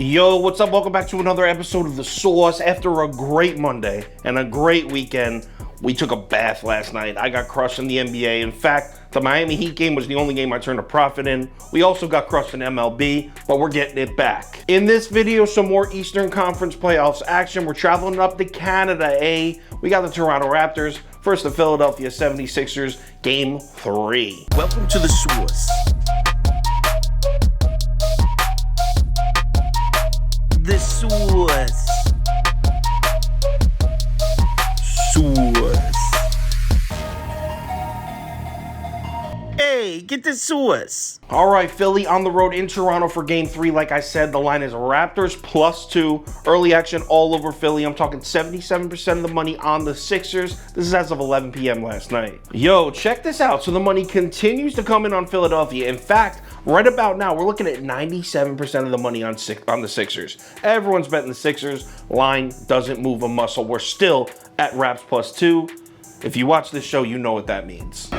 Yo, what's up? Welcome back to another episode of The Sauce. After a great Monday and a great weekend, we took a bath last night. I got crushed in the NBA. In fact, the Miami Heat game was the only game I turned a profit in. We also got crushed in MLB, but we're getting it back. In this video, some more Eastern Conference playoffs action. We're traveling up to Canada, We got the Toronto Raptors versus the Philadelphia 76ers, Game 3. Welcome to The Sauce. The Sauce. Hey, get the sauce. All right, Philly on the road in Toronto for Game 3. Like I said, the line is Raptors +2. Early action all over Philly. I'm talking 77% of the money on the Sixers. This is as of 11 p.m. last night. Yo, check this out. So the money continues to come in on Philadelphia. In fact, right about now, we're looking at 97% of the money on the Sixers. Everyone's betting the Sixers. Line doesn't move a muscle. We're still at Raps +2. If you watch this show, you know what that means.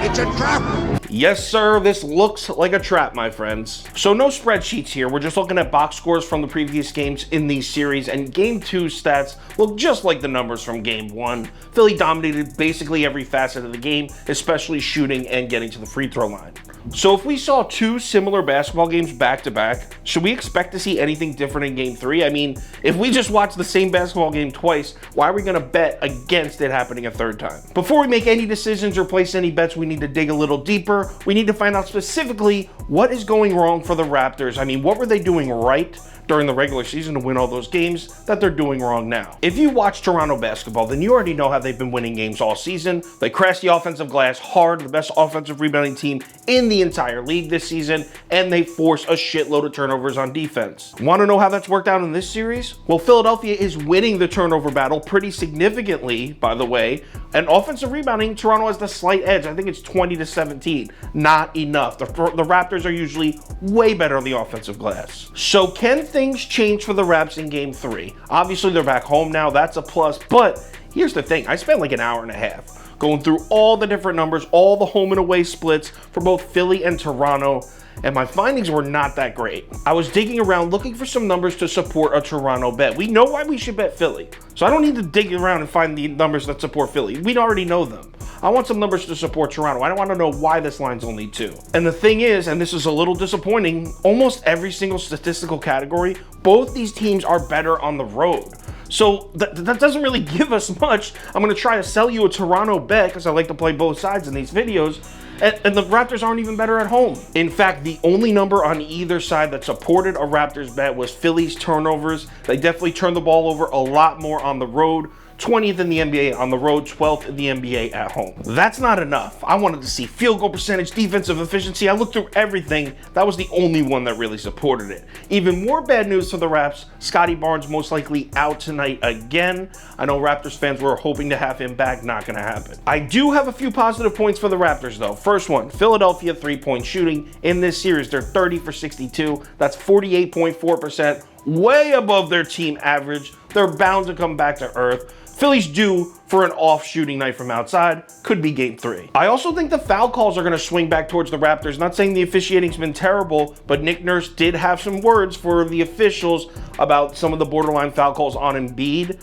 It's a trap! Yes, sir, this looks like a trap, my friends. So no spreadsheets here. We're just looking at box scores from the previous games in these series, and Game 2 stats look just like the numbers from Game 1. Philly dominated basically every facet of the game, especially shooting and getting to the free throw line. So if we saw two similar basketball games back-to-back, should we expect to see anything different in Game 3? I mean, if we just watched the same basketball game twice, why are we going to bet against it happening a third time? Before we make any decisions or place any bets, we need to dig a little deeper. We need to find out specifically what is going wrong for the Raptors. I mean, what were they doing right during the regular season to win all those games that they're doing wrong now? If you watch Toronto basketball, then you already know how they've been winning games all season. They crash the offensive glass hard, the best offensive rebounding team in the entire league this season, and they force a shitload of turnovers on defense. Want to know how that's worked out in this series? Well, Philadelphia is winning the turnover battle pretty significantly, by the way, and offensive rebounding, Toronto has the slight edge. I think it's 20-17. Not enough. The Raptors are usually way better on the offensive glass. So can things change for the Raps in Game 3? Obviously, they're back home now. That's a plus. But here's the thing. I spent like an hour and a half going through all the different numbers, all the home and away splits for both Philly and Toronto, and my findings were not that great. I was digging around looking for some numbers to support a Toronto bet. We know why we should bet Philly, so I don't need to dig around and find the numbers that support Philly. We already know them. I want some numbers to support Toronto. I don't want to know why this line's only 2. And the thing is, and this is a little disappointing, almost every single statistical category, both these teams are better on the road. So that doesn't really give us much. I'm going to try to sell you a Toronto bet because I like to play both sides in these videos. And the Raptors aren't even better at home. In fact, the only number on either side that supported a Raptors bet was Philly's turnovers. They definitely turned the ball over a lot more on the road. 20th in the NBA on the road, 12th in the NBA at home. That's not enough. I wanted to see field goal percentage, defensive efficiency. I looked through everything. That was the only one that really supported it. Even more bad news for the Raps. Scotty Barnes most likely out tonight again. I know Raptors fans were hoping to have him back. Not going to happen. I do have a few positive points for the Raptors though. First one, Philadelphia 3-point shooting in this series. They're 30 for 62. That's 48.4%. Way above their team average. They're bound to come back to earth. Philly's due for an off shooting night from outside. Could be Game 3. I also think the foul calls are going to swing back towards the Raptors. Not saying the officiating's been terrible, but Nick Nurse did have some words for the officials about some of the borderline foul calls on Embiid.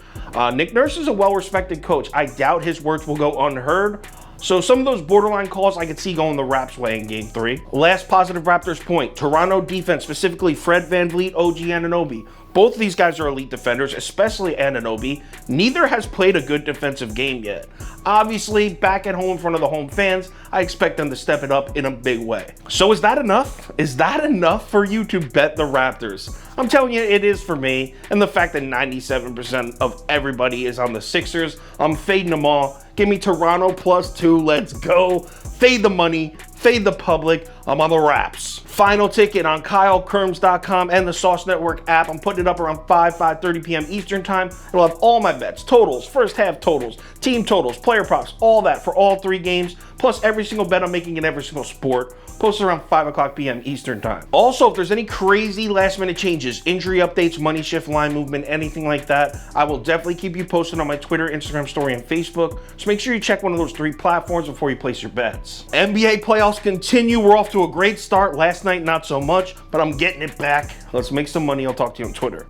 Nick Nurse is a well-respected coach. I doubt his words will go unheard. So some of those borderline calls I could see going the Raps' way in Game 3. Last positive Raptors point, Toronto defense, specifically Fred VanVleet, OG Anunoby. Both of these guys are elite defenders, especially Anunoby. Neither has played a good defensive game yet. Obviously, back at home in front of the home fans, I expect them to step it up in a big way. So is that enough? Is that enough for you to bet the Raptors? I'm telling you, it is for me. And the fact that 97% of everybody is on the Sixers, I'm fading them all. Give me Toronto +2, let's go. Fade the money, fade the public, I'm on the Raps. Final ticket on KyleKirms.com and the Sauce Network app. I'm putting it up around 5:30 p.m. Eastern time. It'll have all my bets, totals, first half totals, team totals, player props, all that for all 3 games, plus every single bet I'm making in every single sport. Posted around 5 o'clock p.m. Eastern time. Also, if there's any crazy last minute changes, injury updates, money shift, line movement, anything like that, I will definitely keep you posted on my Twitter, Instagram story, and Facebook. So make sure you check one of those 3 platforms before you place your bets. NBA playoff payouts continue. We're off to a great start. Last night, not so much, but I'm getting it back. Let's make some money. I'll talk to you on Twitter.